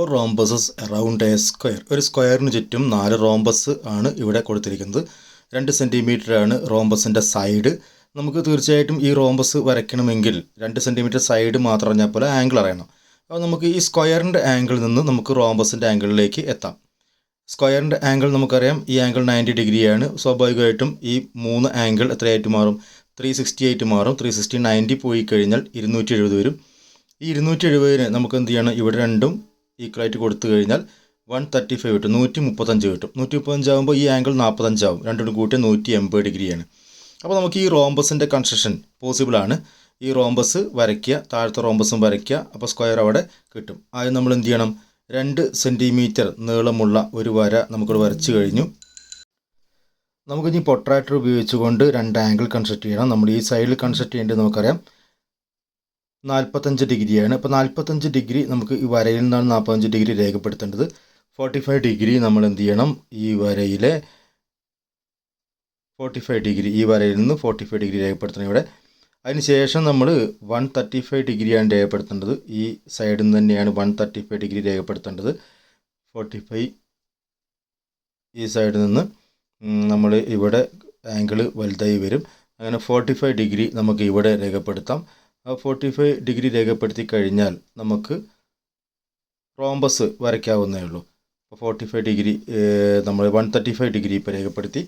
4 rhombuses around A square. ഒരു സ്ക്വയറിന് ചുറ്റും 4 റോംബസ് ആണ് ഇവിടെ കൊടുത്തിരിക്കുന്നത്. 2 സെൻറ്റിമീറ്റർ ആണ് റോംബസിൻ്റെ സൈഡ്. നമുക്ക് തീർച്ചയായിട്ടും ഈ റോംബസ് വരയ്ക്കണമെങ്കിൽ 2 സെൻറ്റിമീറ്റർ സൈഡ് മാത്രം അറിഞ്ഞാൽ പോലെ ആംഗിൾ അറിയണം. അപ്പോൾ നമുക്ക് ഈ സ്ക്വയറിൻ്റെ ആംഗിളിൽ നിന്ന് നമുക്ക് റോംബസിൻ്റെ ആംഗിളിലേക്ക് എത്താം. സ്ക്വയറിൻ്റെ ആംഗിൾ നമുക്കറിയാം, ഈ ആംഗിൾ 90 ഡിഗ്രിയാണ്. സ്വാഭാവികമായിട്ടും ഈ 3 ആംഗിൾ എത്രയായിട്ട് മാറും? 360 ആയിട്ട് മാറും. 360 90 പോയി കഴിഞ്ഞാൽ 270 വരും. ഈ 270 നമുക്ക് എന്ത് ചെയ്യണം? ഇവിടെ രണ്ടും ഈക്വലായിട്ട് കൊടുത്തു കഴിഞ്ഞാൽ 135 കിട്ടും, 135 കിട്ടും. 135 ആകുമ്പോൾ ഈ ആംഗിൾ 45 ആവും. രണ്ടും കൂട്ടി 180 ഡിഗ്രിയാണ്. അപ്പോൾ നമുക്ക് ഈ റോംബസിൻ്റെ കൺസ്ട്രക്ഷൻ പോസിബിളാണ്. ഈ റോംബസ് വരയ്ക്കുക, താഴത്തെ റോംബസും വരയ്ക്കുക, അപ്പോൾ സ്ക്വയർ അവിടെ കിട്ടും. ആദ്യം നമ്മൾ എന്ത് ചെയ്യണം? 2 സെൻറ്റിമീറ്റർ നീളമുള്ള ഒരു വര നമുക്കിവിടെ വരച്ച് കഴിഞ്ഞു. നമുക്കിനി പ്രൊട്രാക്ടർ ഉപയോഗിച്ചുകൊണ്ട് 2 ആംഗിൾ കൺസ്ട്രക്ട് ചെയ്യണം. നമ്മൾ ഈ സൈഡിൽ കൺസ്ട്രക്ട് ചെയ്യേണ്ടത് നമുക്കറിയാം 45 ഡിഗ്രിയാണ്. അപ്പോൾ 45 ഡിഗ്രി നമുക്ക് ഈ വരയിൽ നിന്നാണ് 45 ഡിഗ്രി രേഖപ്പെടുത്തേണ്ടത്. 45 ഡിഗ്രി നമ്മൾ എന്ത് ചെയ്യണം? ഈ വരയിലെ 45 ഡിഗ്രി, ഈ വരയിൽ നിന്ന് 45 ഡിഗ്രി രേഖപ്പെടുത്തണം ഇവിടെ. അതിനുശേഷം നമ്മൾ 135 ഡിഗ്രിയാണ് രേഖപ്പെടുത്തേണ്ടത്. ഈ സൈഡിൽ നിന്ന് തന്നെയാണ് 135 ഡിഗ്രി രേഖപ്പെടുത്തേണ്ടത്. 45 ഈ സൈഡിൽ നിന്ന് നമ്മൾ ഇവിടെ ആംഗിൾ വലുതായി വരും. അങ്ങനെ 45 ഡിഗ്രി നമുക്ക് ഇവിടെ രേഖപ്പെടുത്താം. 45 ഡിഗ്രി രേഖപ്പെടുത്തി കഴിഞ്ഞാൽ നമുക്ക് റോംബസ് വരയ്ക്കാവുന്നേ ഉള്ളൂ. അപ്പോൾ 45 ഡിഗ്രി നമ്മൾ 135 ഡിഗ്രി ഇപ്പോൾ രേഖപ്പെടുത്തി.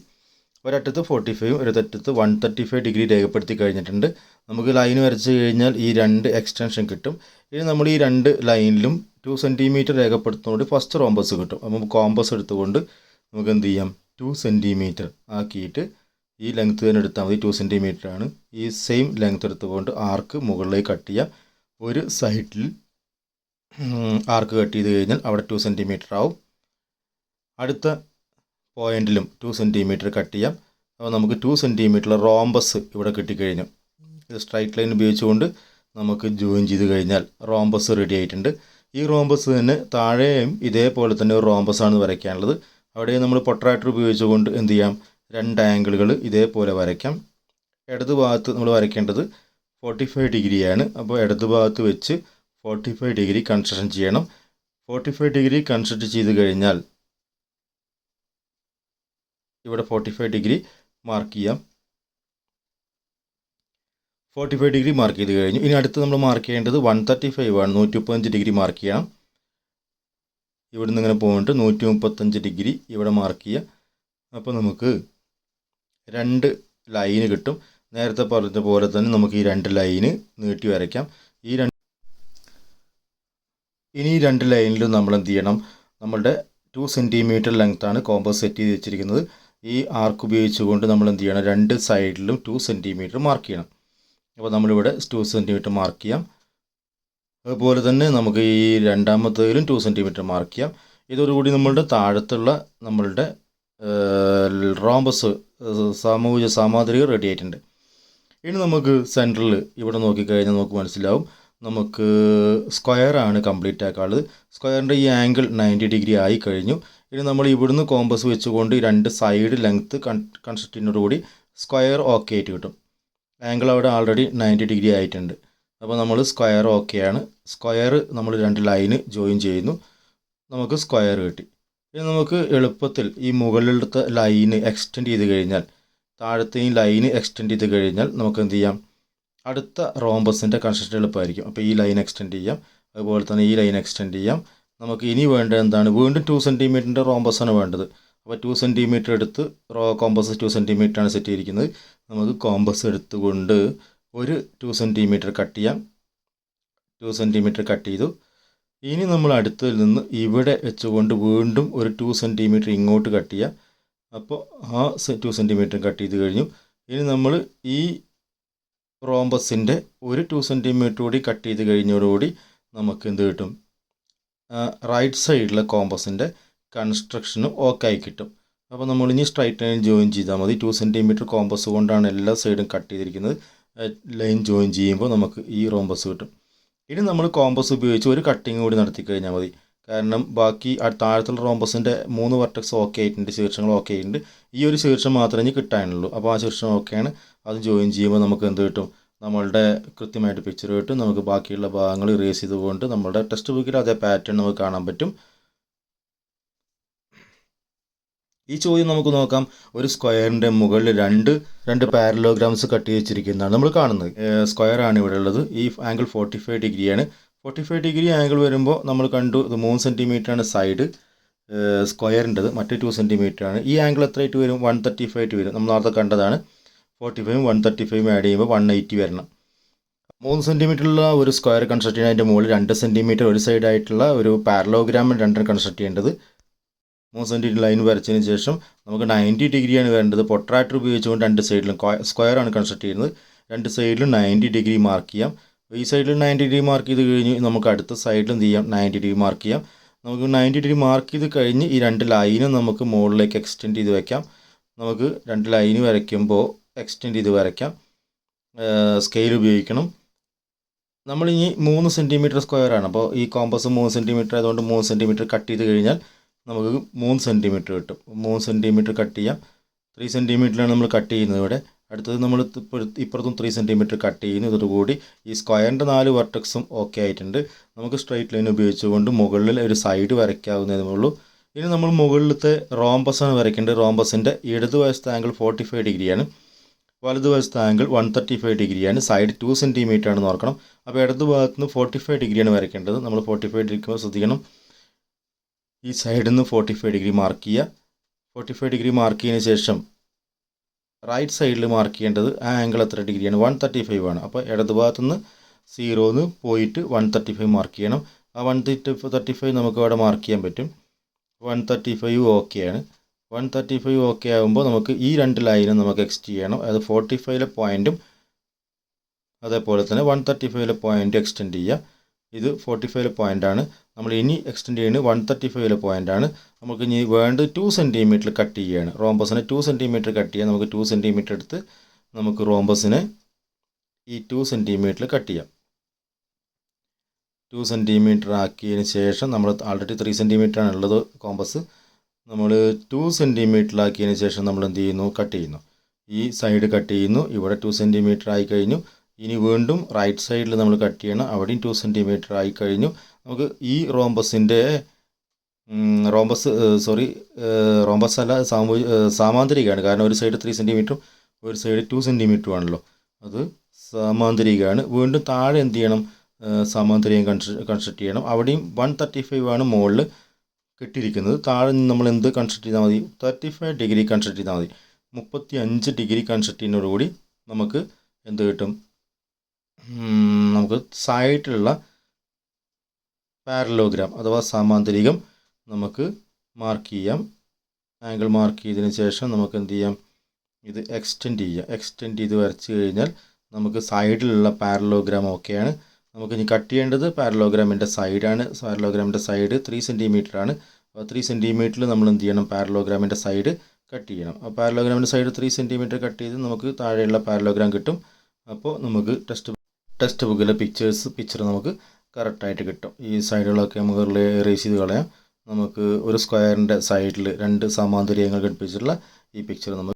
ഒരറ്റത്ത് 45 ഒരറ്റത്ത് 135 ഡിഗ്രി രേഖപ്പെടുത്തി കഴിഞ്ഞിട്ടുണ്ട്. നമുക്ക് ലൈൻ വരച്ച് കഴിഞ്ഞാൽ ഈ 2 എക്സ്റ്റൻഷൻ കിട്ടും. ഇനി നമ്മൾ ഈ 2 ലൈനിലും 2 സെൻറ്റിമീറ്റർ രേഖപ്പെടുത്തുന്നതോടെ ഫസ്റ്റ് റോംബസ് കിട്ടും. അപ്പോൾ കോമ്പസ് എടുത്തുകൊണ്ട് നമുക്ക് എന്ത് ചെയ്യാം? 2 സെൻറ്റിമീറ്റർ ആക്കിയിട്ട് ഈ ലെങ്ത്ത് തന്നെ എടുത്താൽ മതി. 2 സെൻറ്റിമീറ്റർ ആണ്. ഈ സെയിം ലെങ്ത്ത് എടുത്തുകൊണ്ട് ആർക്ക് മുകളിലേക്ക് കട്ട് ചെയ്യാം. ഒരു സൈഡിൽ ആർക്ക് കട്ട് ചെയ്ത് കഴിഞ്ഞാൽ അവിടെ 2 സെൻറ്റിമീറ്റർ ആവും. അടുത്ത പോയിൻറ്റിലും 2 സെൻറ്റിമീറ്റർ കട്ട് ചെയ്യാം. അപ്പോൾ നമുക്ക് 2 സെൻറ്റിമീറ്റർ റോംബസ് ഇവിടെ കിട്ടിക്കഴിഞ്ഞു. ഇത് സ്ട്രൈറ്റ് ലൈൻ ഉപയോഗിച്ചുകൊണ്ട് നമുക്ക് ജോയിൻ ചെയ്ത് കഴിഞ്ഞാൽ റോംബസ് റെഡി ആയിട്ടുണ്ട്. ഈ റോംബസ് തന്നെ താഴെയും ഇതേപോലെ തന്നെ ഒരു റോംബസാണ് വരയ്ക്കാനുള്ളത്. അവിടെ നമ്മൾ പ്രൊട്രാക്ടർ ഉപയോഗിച്ചുകൊണ്ട് എന്ത് ചെയ്യാം? 2 ആംഗിളുകൾ ഇതേപോലെ വരയ്ക്കാം. ഇടത് ഭാഗത്ത് നമ്മൾ വരയ്ക്കേണ്ടത് 45 ഡിഗ്രിയാണ്. അപ്പോൾ ഇടത് ഭാഗത്ത് വെച്ച് 45 ഡിഗ്രി കൺസ്ട്രക്ഷൻ ചെയ്യണം. 45 ഡിഗ്രി കൺസ്ട്രക്ട് ചെയ്ത് കഴിഞ്ഞാൽ ഇവിടെ 45 ഡിഗ്രി മാർക്ക് ചെയ്യാം. 45 ഡിഗ്രി മാർക്ക് ചെയ്ത് കഴിഞ്ഞു. ഇനി അടുത്ത് നമ്മൾ മാർക്ക് ചെയ്യേണ്ടത് 135 ആണ്. 135 ഡിഗ്രി മാർക്ക് ചെയ്യണം. ഇവിടെ നിന്ന് ഇങ്ങനെ പോയിട്ട് 135 ഡിഗ്രി ഇവിടെ മാർക്ക് ചെയ്യുക. അപ്പോൾ നമുക്ക് 2 ലൈന് കിട്ടും. നേരത്തെ പറഞ്ഞ പോലെ തന്നെ നമുക്ക് ഈ 2 ലൈന് നീട്ടി വരയ്ക്കാം. ഇനി ഈ 2 ലൈനിലും നമ്മൾ എന്ത് ചെയ്യണം? നമ്മളുടെ 2 സെൻറ്റിമീറ്റർ ലെങ്ത്താണ് കോമ്പസ് സെറ്റ് ചെയ്ത് വെച്ചിരിക്കുന്നത്. ഈ ആർക്ക് ഉപയോഗിച്ചുകൊണ്ട് നമ്മൾ എന്ത് ചെയ്യണം? 2 സൈഡിലും 2 സെൻറ്റിമീറ്റർ മാർക്ക് ചെയ്യണം. അപ്പോൾ നമ്മളിവിടെ 2 സെൻറ്റിമീറ്റർ മാർക്ക് ചെയ്യാം. അതുപോലെ തന്നെ നമുക്ക് ഈ രണ്ടാമത്തേതിലും 2 സെൻറ്റിമീറ്റർ മാർക്ക് ചെയ്യാം. ഇതോടുകൂടി നമ്മളുടെ താഴത്തുള്ള നമ്മളുടെ റോംബസ് സാമൂഹിക റെഡി ആയിട്ടുണ്ട്. ഇനി നമുക്ക് സെൻറ്ററിൽ ഇവിടെ നോക്കിക്കഴിഞ്ഞാൽ നമുക്ക് മനസ്സിലാവും നമുക്ക് സ്ക്വയറാണ് കംപ്ലീറ്റ് ആക്കാനുള്ളത്. സ്ക്വയറിൻ്റെ ഈ ആംഗിൾ 90 ഡിഗ്രി ആയി കഴിഞ്ഞു. ഇനി നമ്മൾ ഇവിടുന്ന് കോമ്പസ് വെച്ചുകൊണ്ട് 2 സൈഡ് ലെങ്ത്ത് കൺസ്ട്രക്ട് ചെയ്യുന്നതോടുകൂടി സ്ക്വയർ ഓക്കെ ആയിട്ട് കിട്ടും. ആംഗിൾ അവിടെ ആൾറെഡി 90 ഡിഗ്രി ആയിട്ടുണ്ട്. അപ്പോൾ നമ്മൾ സ്ക്വയർ ഓക്കെയാണ്. സ്ക്വയർ നമ്മൾ 2 ലൈന് ജോയിൻ ചെയ്യുന്നു, നമുക്ക് സ്ക്വയർ കിട്ടി. ഇനി നമുക്ക് എളുപ്പത്തിൽ ഈ മുകളിലത്തെ ലൈന് എക്സ്റ്റെൻഡ് ചെയ്ത് കഴിഞ്ഞാൽ, താഴത്തെ ഈ ലൈന് എക്സ്റ്റെൻഡ് ചെയ്ത് കഴിഞ്ഞാൽ നമുക്ക് എന്ത് ചെയ്യാം? അടുത്ത റോംബസിൻ്റെ കൺസ്ട്രക്ഷൻ എളുപ്പമായിരിക്കും. അപ്പോൾ ഈ ലൈൻ എക്സ്റ്റെൻഡ് ചെയ്യാം, അതുപോലെ തന്നെ ഈ ലൈൻ എക്സ്റ്റെൻഡ് ചെയ്യാം. നമുക്ക് ഇനി വേണ്ടത് എന്താണ്? വീണ്ടും 2 സെൻറ്റിമീറ്ററിൻ്റെ റോംബസാണ് വേണ്ടത്. അപ്പോൾ 2 സെൻറ്റിമീറ്റർ എടുത്ത് കോമ്പസ് 2 സെൻറ്റിമീറ്ററാണ് സെറ്റ് ചെയ്തിരിക്കുന്നത്. നമുക്ക് കോമ്പസ് എടുത്തുകൊണ്ട് ഒരു 2 സെൻറ്റിമീറ്റർ കട്ട് ചെയ്യാം. 2 സെൻറ്റിമീറ്റർ കട്ട് ചെയ്തു. ഇനി നമ്മൾ അടുത്തതിൽ നിന്ന് ഇവിടെ വെച്ചുകൊണ്ട് വീണ്ടും ഒരു 2 സെൻറ്റിമീറ്റർ ഇങ്ങോട്ട് കട്ട് ചെയ്യാം. അപ്പോൾ ആ 2 സെൻറ്റിമീറ്റർ കട്ട് ചെയ്ത് കഴിഞ്ഞു. ഇനി നമ്മൾ ഈ റോംബസിൻ്റെ ഒരു 2 സെൻറ്റിമീറ്റർ കൂടി കട്ട് ചെയ്ത് കഴിഞ്ഞതോടുകൂടി നമുക്ക് എന്ത് കിട്ടും? റൈറ്റ് സൈഡിലെ കോമ്പസിൻ്റെ കൺസ്ട്രക്ഷനും ഓക്കെ ആയി കിട്ടും. അപ്പോൾ നമ്മളിനി സ്ട്രൈറ്റ് ലൈൻ ജോയിൻ ചെയ്താൽ മതി. 2 സെൻറ്റിമീറ്റർ കോമ്പസ് കൊണ്ടാണ് എല്ലാ സൈഡും കട്ട് ചെയ്തിരിക്കുന്നത്. ലൈൻ ജോയിൻ ചെയ്യുമ്പോൾ നമുക്ക് ഈ റോംബസ് കിട്ടും. ഇനി നമ്മൾ കോമ്പസ് ഉപയോഗിച്ച് ഒരു കട്ടിങ് കൂടി നടത്തി കഴിഞ്ഞാൽ മതി. കാരണം ബാക്കി താഴത്തുള്ള റോംബസിൻ്റെ 3 വെർട്ടെക്സ് ഓക്കെ ആയിട്ടുണ്ട്, ശീർഷങ്ങൾ ഓക്കെ ആയിട്ടുണ്ട്. ഈ ഒരു ശീർഷം മാത്രമേ ഇനി കിട്ടാനുള്ളൂ. അപ്പോൾ ആ ശീർഷം ഓക്കെയാണ്. അത് ജോയിൻ ചെയ്യുമ്പോൾ നമുക്ക് എന്ത് കിട്ടും? നമ്മളുടെ കൃത്യമായിട്ട് പിക്ചർ കിട്ടും. നമുക്ക് ബാക്കിയുള്ള ഭാഗങ്ങൾ ഇറേസ് ചെയ്തുകൊണ്ട് നമ്മുടെ ടെക്സ്റ്റ് ബുക്കിൽ അതേ പാറ്റേൺ നമുക്ക് കാണാൻ പറ്റും. ഈ ചോദ്യം നമുക്ക് നോക്കാം. ഒരു സ്ക്വയറിൻ്റെ മുകളിൽ രണ്ട് പാരലോഗ്രാംസ് കട്ട് ചെയ്ത് വെച്ചിരിക്കുന്നതാണ് നമ്മൾ കാണുന്നത്. സ്ക്വയർ ആണ് ഇവിടെ ഉള്ളത്. ഈ ആംഗിൾ 45 ഡിഗ്രിയാണ്. 45 ഡിഗ്രി ആംഗിൾ വരുമ്പോൾ നമ്മൾ കണ്ടു ഇത് 3 സെൻറ്റിമീറ്ററാണ് സൈഡ് സ്ക്വയറിൻ്റെത്, മറ്റേ 2 സെൻറ്റിമീറ്ററാണ്. ഈ ആംഗിൾ എത്രയായിട്ട് വരും? 135 വരും. നമ്മൾ നേരത്തെ കണ്ടതാണ്. 45ഉം 135ഉം ആഡ് ചെയ്യുമ്പോൾ 180 വരണം. 3 സെൻറ്റിമീറ്ററുള്ള ഒരു സ്ക്വയർ കൺസ്ട്രക്ട് ചെയ്യാൻ അതിൻ്റെ മുകളിൽ 2 സെൻറ്റിമീറ്റർ ഒരു സൈഡായിട്ടുള്ള ഒരു പാരലോഗ്രാം രണ്ടെണ്ണം കൺസ്ട്രക്ട് ചെയ്യേണ്ടത്. 3 സെൻറ്റിമീറ്റർ ലൈൻ വരച്ചതിന് ശേഷം നമുക്ക് 90 ഡിഗ്രിയാണ് വേണ്ടത്. പൊട്രാക്ടർ ഉപയോഗിച്ചുകൊണ്ട് രണ്ട് സൈഡിലും സ്ക്വയറാണ് കൺസ്ട്രക്ട് ചെയ്യുന്നത്. രണ്ട് സൈഡിലും 90 ഡിഗ്രി മാർക്ക് ചെയ്യാം. ഈ സൈഡിൽ 90 ഡിഗ്രി മാർക്ക് ചെയ്ത് കഴിഞ്ഞ് നമുക്ക് അടുത്ത സൈഡിലും എന്ത് ചെയ്യാം? 90 ഡിഗ്രി മാർക്ക് ചെയ്യാം. നമുക്ക് 90 ഡിഗ്രി മാർക്ക് ചെയ്ത് കഴിഞ്ഞ് ഈ രണ്ട് ലൈനും നമുക്ക് മുകളിലേക്ക് എക്സ്റ്റെൻഡ് ചെയ്ത് വയ്ക്കാം. നമുക്ക് രണ്ട് ലൈന് വരയ്ക്കുമ്പോൾ എക്സ്റ്റെൻഡ് ചെയ്ത് വരയ്ക്കാം. സ്കെയിൽ ഉപയോഗിക്കണം. നമ്മളിനി 3 സെൻറ്റിമീറ്റർ സ്ക്വയറാണ്. അപ്പോൾ ഈ കോമ്പസ് 3 സെൻറ്റിമീറ്റർ ആയതുകൊണ്ട് 3 സെൻറ്റിമീറ്റർ കട്ട് ചെയ്ത് കഴിഞ്ഞാൽ നമുക്ക് 3 സെൻറ്റിമീറ്റർ കിട്ടും. 3 സെൻറ്റിമീറ്റർ കട്ട് ചെയ്യാം. 3 സെൻറ്റിമീറ്ററിലാണ് നമ്മൾ കട്ട് ചെയ്യുന്നത് ഇവിടെ. അടുത്തത് നമ്മൾ ഇപ്പുറത്തും 3 സെൻറ്റിമീറ്റർ കട്ട് ചെയ്യുന്നു. ഇതോടുകൂടി ഈ സ്ക്വയറിൻ്റെ 4 വെർട്ടെക്സും ഓക്കെ ആയിട്ടുണ്ട്. നമുക്ക് സ്ട്രൈറ്റ് ലൈൻ ഉപയോഗിച്ചുകൊണ്ട് മുകളിൽ ഒരു സൈഡ് വരയ്ക്കാവുന്നതേ ഉള്ളൂ. ഇനി നമ്മൾ മുകളിലത്തെ റോംബസാണ് വരയ്ക്കേണ്ടത്. റോംബസിൻ്റെ ഇടതുവശത്തെ ആംഗിൾ 45 ഡിഗ്രിയാണ്. വലതുവശത്തെ ആംഗിൾ 135 ഡിഗ്രിയാണ്. സൈഡ് 2 സെൻറ്റിമീറ്റർ ആണെന്ന് ഓർക്കണം. അപ്പോൾ ഇടതു ഭാഗത്ത് നിന്ന് 45 ഡിഗ്രിയാണ് വരയ്ക്കേണ്ടത്. നമ്മൾ 45 ഡിഗ്രി ശ്രദ്ധിക്കണം. ഈ സൈഡിൽ നിന്ന് 45 ഡിഗ്രി മാർക്ക് ചെയ്യുക. 45 ഡിഗ്രി മാർക്ക് ചെയ്തതിന് ശേഷം റൈറ്റ് സൈഡിൽ മാർക്ക് ചെയ്യേണ്ടത് ആ ആംഗിൾ എത്ര ഡിഗ്രിയാണ്? 135 ആണ്. അപ്പോൾ ഇടതു ഭാഗത്തു നിന്ന് 0 പോയിട്ട് 135 മാർക്ക് ചെയ്യണം. ആ 135 നമുക്ക് അവിടെ മാർക്ക് ചെയ്യാൻ പറ്റും. 135 ഓക്കെയാണ്. 135 ഓക്കെ ആകുമ്പോൾ നമുക്ക് ഈ രണ്ട് ലൈനും നമുക്ക് എക്സ്റ്റെൻഡ് ചെയ്യണം. അത് 45ലെ പോയിൻറ്റും അതേപോലെ തന്നെ 135ലെ പോയിൻറ്റും എക്സ്റ്റെൻഡ് ചെയ്യുക. ഇത് 45ലെ പോയിൻ്റാണ്. നമ്മൾ ഇനി എക്സ്റ്റെൻഡ് ചെയ്യുന്നത് 135ലെ പോയിൻ്റാണ്. നമുക്ക് ഇനി വേണ്ടത് 2 സെൻറ്റിമീറ്റർ കട്ട് ചെയ്യുകയാണ്. റോംബസിനെ 2 സെൻറ്റിമീറ്റർ കട്ട് ചെയ്യാൻ നമുക്ക് 2 സെൻറ്റിമീറ്റർ എടുത്ത് നമുക്ക് റോംബസിനെ ഈ 2 സെൻറ്റിമീറ്ററിൽ കട്ട് ചെയ്യാം. 2 സെൻറ്റിമീറ്റർ ആക്കിയതിന് ശേഷം നമ്മൾ ആൾറെഡി 3 സെൻറ്റിമീറ്ററാണ് ഉള്ളത് കോമ്പസ്. നമ്മൾ 2 സെൻറ്റിമീറ്ററിലാക്കിയതിന് ശേഷം നമ്മൾ എന്ത് ചെയ്യുന്നു? കട്ട് ചെയ്യുന്നു. ഈ സൈഡ് കട്ട് ചെയ്യുന്നു. ഇവിടെ 2 സെൻറ്റിമീറ്റർ ആയി കഴിഞ്ഞു. ഇനി വീണ്ടും റൈറ്റ് സൈഡിൽ നമ്മൾ കട്ട് ചെയ്യണം. അവിടെയും 2 സെൻറ്റിമീറ്റർ ആയി കഴിഞ്ഞു. നമുക്ക് ഈ റോംബസിൻ്റെ റോംബസ് അല്ല, സാമാന്തരികമാണ്. കാരണം ഒരു സൈഡ് 3 സെൻറ്റിമീറ്ററും ഒരു സൈഡ് 2 സെൻറ്റിമീറ്ററും ആണല്ലോ. അത് സാമാന്തരികമാണ്. വീണ്ടും താഴെ എന്ത് ചെയ്യണം? സാമാന്തരികം കൺസ്ട്രക്ട് ചെയ്യണം. അവിടെയും 135 ആണ് മുകളിൽ കെട്ടിയിരിക്കുന്നത്. താഴെ നിന്ന് നമ്മൾ എന്ത് കൺസ്ട്രക്ട് ചെയ്താൽ മതി? 35 ഡിഗ്രി കൺസ്ട്രക്ട് ചെയ്താൽ മതി. 35 ഡിഗ്രി കൺസ്ട്രക്ട് ചെയ്യുന്നതോടുകൂടി നമുക്ക് എന്ത് കിട്ടും? നമുക്ക് സൈഡിലുള്ള പാരലോഗ്രാം അഥവാ സമാന്തരികം നമുക്ക് മാർക്ക് ചെയ്യാം. ആംഗിൾ മാർക്ക് ചെയ്തതിന് ശേഷം നമുക്ക് എന്ത് ചെയ്യാം? ഇത് എക്സ്റ്റെൻഡ് ചെയ്യുക. എക്സ്റ്റെൻഡ് ചെയ്ത് വരച്ച് കഴിഞ്ഞാൽ നമുക്ക് സൈഡിലുള്ള പാരലോഗ്രാം ഓക്കെയാണ്. നമുക്ക് ഇനി കട്ട് ചെയ്യേണ്ടത് പാരലോഗ്രാമിൻ്റെ സൈഡാണ്. പാരലോഗ്രാമിൻ്റെ സൈഡ് 3 സെൻറ്റിമീറ്റർ ആണ്. അപ്പോൾ 3 സെൻറ്റിമീറ്ററിൽ നമ്മൾ എന്ത് ചെയ്യണം? പാരലോഗ്രാമിൻ്റെ സൈഡ് കട്ട് ചെയ്യണം. ആ പാരലോഗ്രാമിൻ്റെ സൈഡ് 3 സെൻറ്റിമീറ്റർ കട്ട് ചെയ്ത് നമുക്ക് താഴെയുള്ള പാരലോഗ്രാം കിട്ടും. അപ്പോൾ നമുക്ക് ടെക്സ്റ്റ് ബുക്കിലെ പിക്ചർ നമുക്ക് കറക്റ്റായിട്ട് കിട്ടും. ഈ സൈഡുകളൊക്കെ നമുക്ക് എറേസ് ചെയ്ത് കളയാം. നമുക്ക് ഒരു സ്ക്വയറിൻ്റെ സൈഡിൽ രണ്ട് സമാന്തരികങ്ങൾ ഘടിപ്പിച്ചിട്ടുള്ള ഈ പിക്ചർ നമുക്ക്